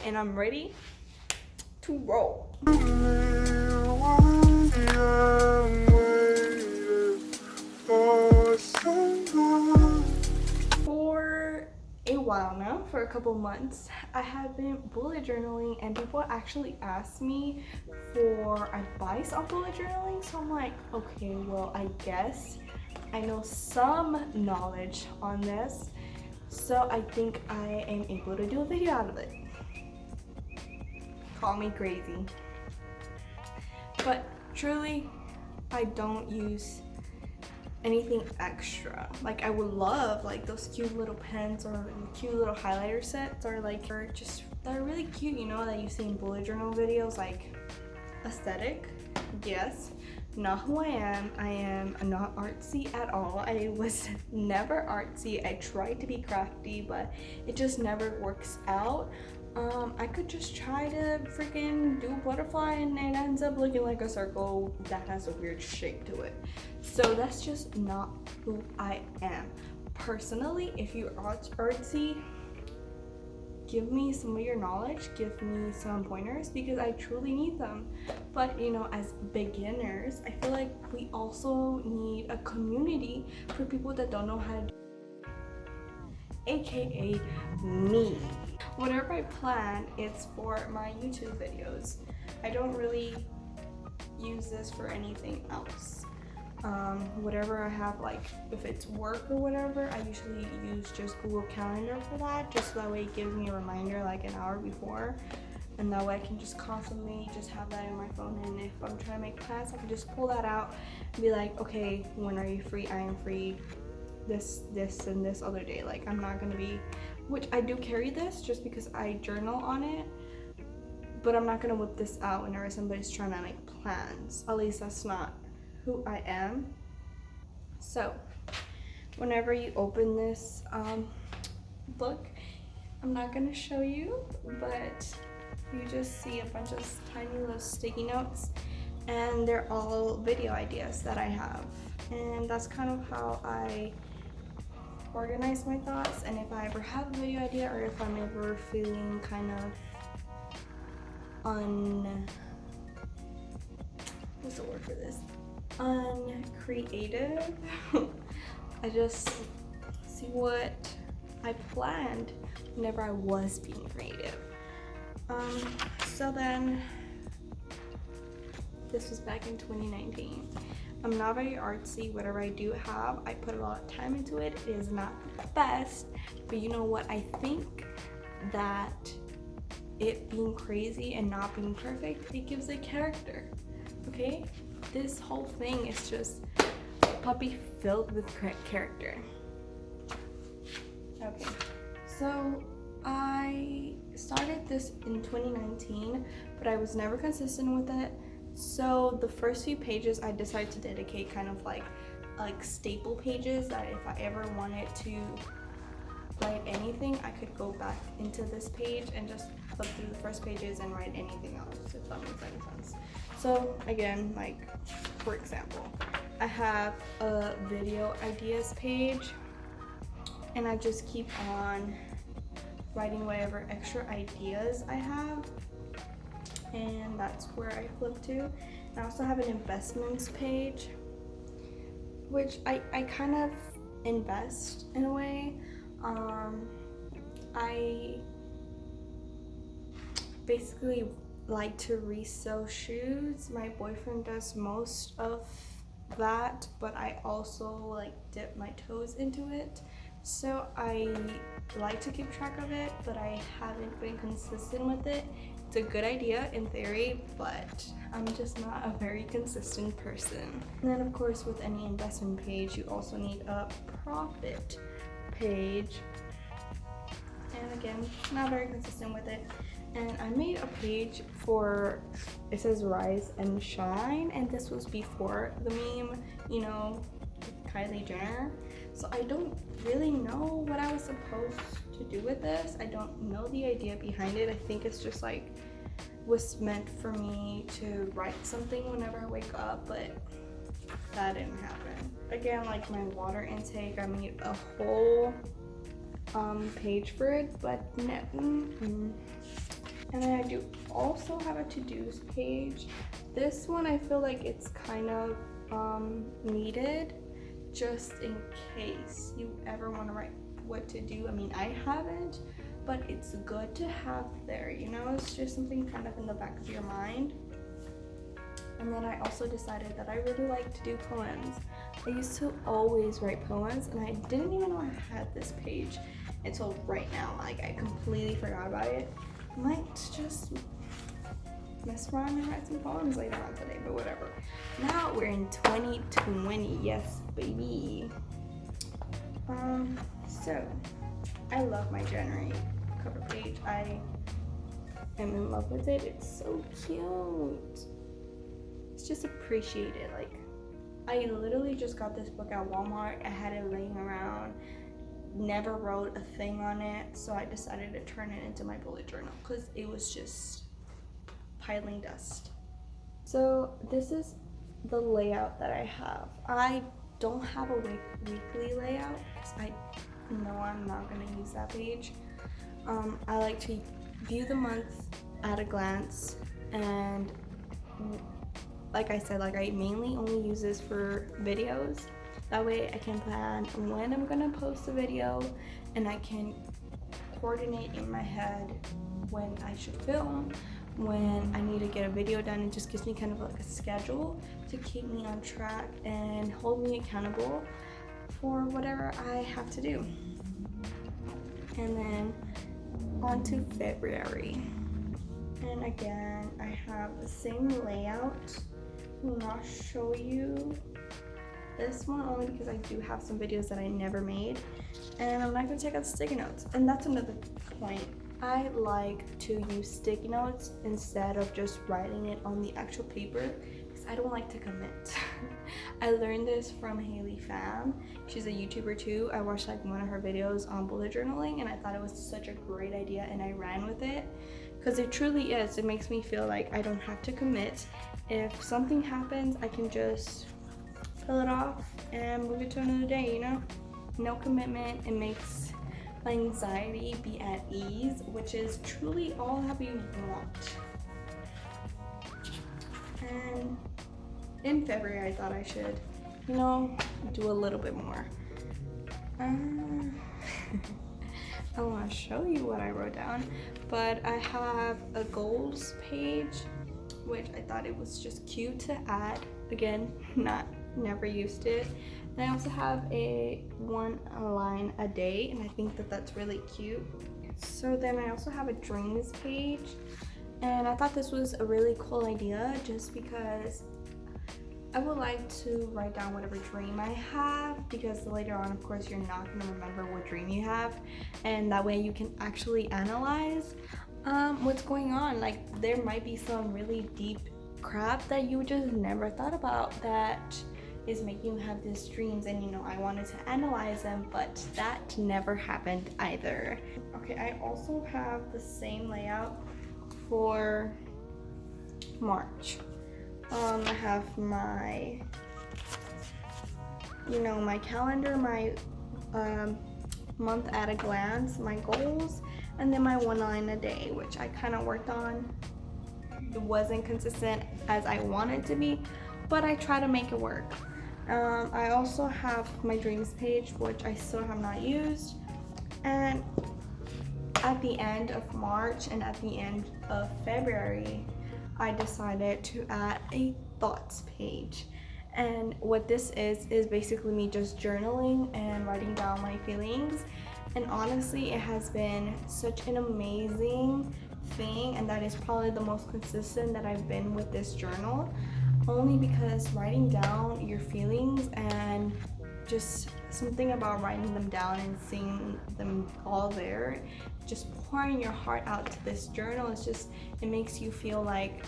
and I'm ready to roll. For a while now, for a couple months, I have been bullet journaling, and people actually ask me for advice on bullet journaling. So I'm like, okay, well, I guess I know some knowledge on this, so I think I am able to do a video out of it. Call me crazy, but truly, I don't use anything extra. Like, I would love like those cute little pens or cute little highlighter sets, or like they're really cute, you know, that you see in bullet journal videos, like aesthetic. Yes, not who I am. I am not artsy at all. I was never artsy. I tried to be crafty, but it just never works out. I could just try to freaking do a butterfly and it ends up looking like a circle that has a weird shape to it. So that's just not who I am. Personally, if you're artsy, give me some of your knowledge, give me some pointers, because I truly need them. But you know, as beginners, I feel like we also need a community for people that don't know how to do, aka me. Whatever I plan, it's for my YouTube videos. I don't really use this for anything else. Whatever I have, like if it's work or whatever, I usually use just Google Calendar for that, just so that way it gives me a reminder like an hour before, and that way I can just constantly just have that in my phone. And if I'm trying to make plans, I can just pull that out and be like, okay, when are you free? I am free this and this other day. Like, I'm not gonna be, which I do carry this just because I journal on it, but I'm not gonna whip this out whenever somebody's trying to make plans. At least that's not who I am. So whenever you open this book, I'm not gonna show you, but you just see a bunch of tiny little sticky notes, and they're all video ideas that I have, and that's kind of how I organize my thoughts. And if I ever have a video idea, or if I'm ever feeling kind of what's the word for this? Uncreative, I just see what I planned whenever I was being creative. So then, this was back in 2019. I'm not very artsy. Whatever I do have, I put a lot of time into it. It is not the best, but you know what? I think that it being crazy and not being perfect, it gives it character. Okay? This whole thing is just a puppy filled with character. Okay, so I started this in 2019, but I was never consistent with it. So the first few pages I decided to dedicate kind of like staple pages, that if I ever wanted to write anything, I could go back into this page and just flip through the first pages and write anything else, if that makes any sense. So again, like for example, I have a video ideas page, and I just keep on writing whatever extra ideas I have, and that's where I flip to. And I also have an investments page, which I kind of invest in a way. I basically like to resell shoes. My boyfriend does most of that, but I also like dip my toes into it. So I like to keep track of it, but I haven't been consistent with it. It's a good idea in theory, but I'm just not a very consistent person. And then of course, with any investment page, you also need a profit page. And again, not very consistent with it. And I made a page for, it says Rise and Shine, and this was before the meme, you know, Kylie Jenner. So I don't really know what I was supposed to do with this. I don't know the idea behind it. I think it's just like was meant for me to write something whenever I wake up, but that didn't happen. Again, like my water intake, I made a whole page for it, but no, And then I do also have a to-dos page. This one I feel like it's kind of needed just in case you ever want to write what to do. I mean, I haven't, but it's good to have there, you know? It's just something kind of in the back of your mind. And then I also decided that I really like to do poems. I used to always write poems, and I didn't even know I had this page until right now. Like, I completely forgot about it. I might just mess around and write some poems later on today, but whatever. Now we're in 2020, yes baby. So I love my January cover page. I am in love with it. It's so cute. It's just appreciated. Like, I literally just got this book at Walmart. I had it laying around, never wrote a thing on it, so I decided to turn it into my bullet journal because it was just piling dust. So this is the layout that I have. I don't have a weekly layout because I know I'm not going to use that page. I like to view the month at a glance, and like I said, like I mainly only use this for videos. That way I can plan when I'm gonna post a video, and I can coordinate in my head when I should film, when I need to get a video done. It just gives me kind of like a schedule to keep me on track and hold me accountable for whatever I have to do. And then on to February. And again, I have the same layout. I'll show you this one only because I do have some videos that I never made, and I'm not going to take out sticky notes. And that's another point. I like to use sticky notes instead of just writing it on the actual paper because I don't like to commit. I learned this from Haley Pham. She's a YouTuber too. I watched like one of her videos on bullet journaling, and I thought it was such a great idea, and I ran with it because it truly is. It makes me feel like I don't have to commit. If something happens, I can just fill it off and move it to another day, you know? No commitment. It makes my anxiety be at ease, which is truly all that we want. And in February, I thought I should, you know, do a little bit more. I want to show you what I wrote down, but I have a goals page, which I thought it was just cute to add. Again, never used it. And I also have a one line a day, and I think that that's really cute. So then I also have a dreams page, and I thought this was a really cool idea just because I would like to write down whatever dream I have, because later on, of course, you're not going to remember what dream you have, and that way you can actually analyze what's going on. Like, there might be some really deep crap that you just never thought about that is making you have these dreams, and you know, I wanted to analyze them, but that never happened either. Okay, I also have the same layout for March. I have my, you know, my calendar, my month at a glance, my goals, and then my one line a day, which I kind of worked on. It wasn't consistent as I wanted to be, but I try to make it work. I also have my dreams page, which I still have not used. And at the end of March and at the end of February, I decided to add a thoughts page. And what this is basically me just journaling and writing down my feelings. And honestly, it has been such an amazing thing, and that is probably the most consistent that I've been with this journal, only because writing down your feelings and just something about writing them down and seeing them all there, just pouring your heart out to this journal, it's just, it makes you feel like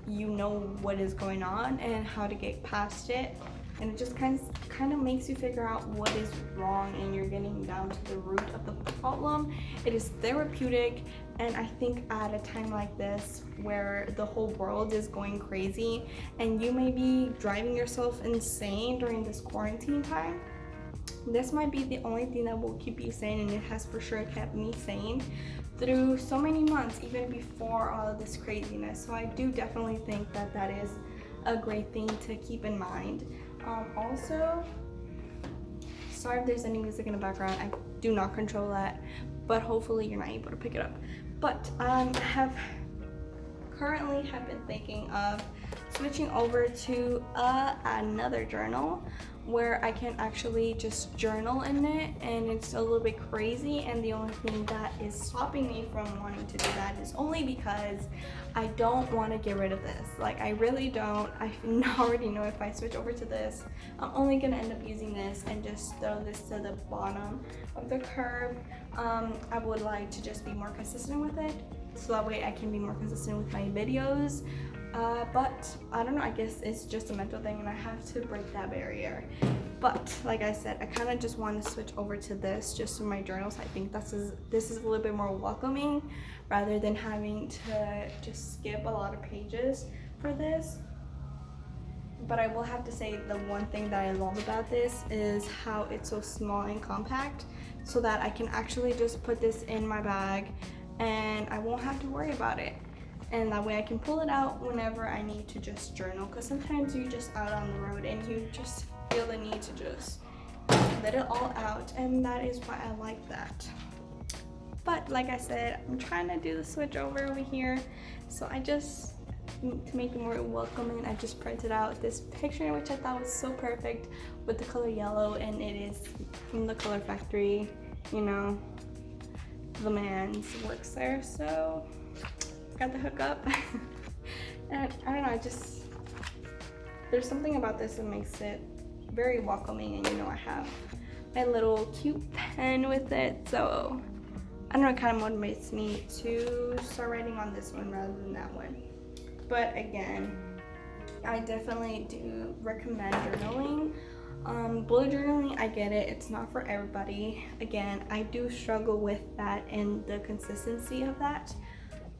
you know what is going on and how to get past it, and it just kind of makes you figure out what is wrong, and you're getting down to the root of the problem. It is therapeutic, and I think at a time like this where the whole world is going crazy and you may be driving yourself insane during this quarantine time, this might be the only thing that will keep you sane, and it has for sure kept me sane through so many months, even before all of this craziness. So I do definitely think that that is a great thing to keep in mind. Also, sorry if there's any music in the background, I do not control that, but hopefully you're not able to pick it up. But I currently have been thinking of switching over to another journal where I can actually just journal in it, and it's a little bit crazy, and the only thing that is stopping me from wanting to do that is only because I don't want to get rid of this. Like, I really don't. I already know if I switch over to this, I'm only gonna end up using this and just throw this to the bottom of the curve. I would like to just be more consistent with it, so that way I can be more consistent with my videos. But I don't know, I guess it's just a mental thing and I have to break that barrier. But like I said, I kind of just want to switch over to this just for my journals. I think this is a little bit more welcoming rather than having to just skip a lot of pages for this. But I will have to say the one thing that I love about this is how it's so small and compact, so that I can actually just put this in my bag and I won't have to worry about it. And that way I can pull it out whenever I need to just journal, because sometimes you're just out on the road and you just feel the need to just let it all out, and that is why I like that. But like I said, I'm trying to do the switch over here, so I just, to make it more welcoming, I just printed out this picture which I thought was so perfect with the color yellow, and it is from the Color Factory, you know, the man's works there, so got the hookup. And I don't know, there's something about this that makes it very welcoming, and you know, I have my little cute pen with it, so I don't know, it kind of motivates me to start writing on this one rather than that one. But again, I definitely do recommend journaling. Bullet journaling, I get it, it's not for everybody. Again, I do struggle with that and the consistency of that,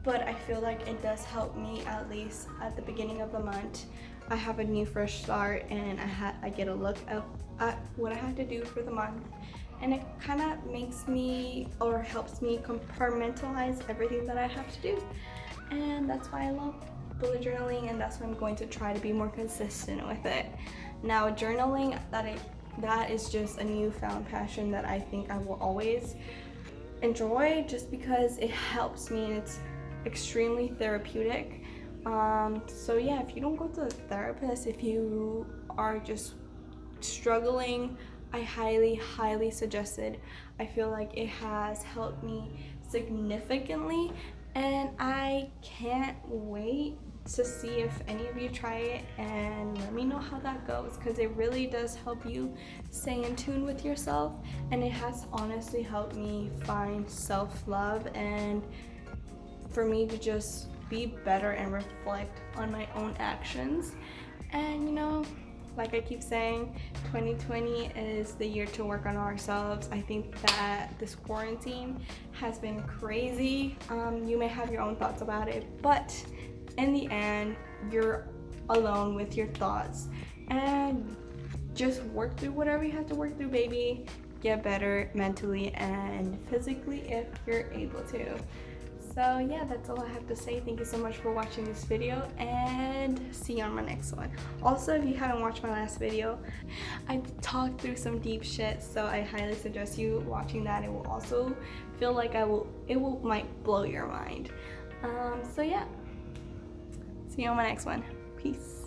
but I feel like it does help me, at least at the beginning of the month. I have a new fresh start, and I get a look at what I have to do for the month, and it kind of makes me, or helps me, compartmentalize everything that I have to do. And that's why I love bullet journaling, and that's why I'm going to try to be more consistent with it. Now, journaling, that is just a newfound passion that I think I will always enjoy, just because it helps me and it's extremely therapeutic. So yeah, if you don't go to a therapist, if you are just struggling, I highly suggest it. I feel like it has helped me significantly, and I can't wait to see if any of you try it and let me know how that goes, because it really does help you stay in tune with yourself, and it has honestly helped me find self-love and for me to just be better and reflect on my own actions. And you know, like I keep saying, 2020 is the year to work on ourselves. I think that this quarantine has been crazy. You may have your own thoughts about it, but in the end, you're alone with your thoughts, and just work through whatever you have to work through, baby. Get better mentally and physically if you're able to. So yeah, that's all I have to say. Thank you so much for watching this video, and see you on my next one. Also, if you haven't watched my last video, I talked through some deep shit, so I highly suggest you watching that. It will also feel like might blow your mind. So yeah, see you on my next one. Peace.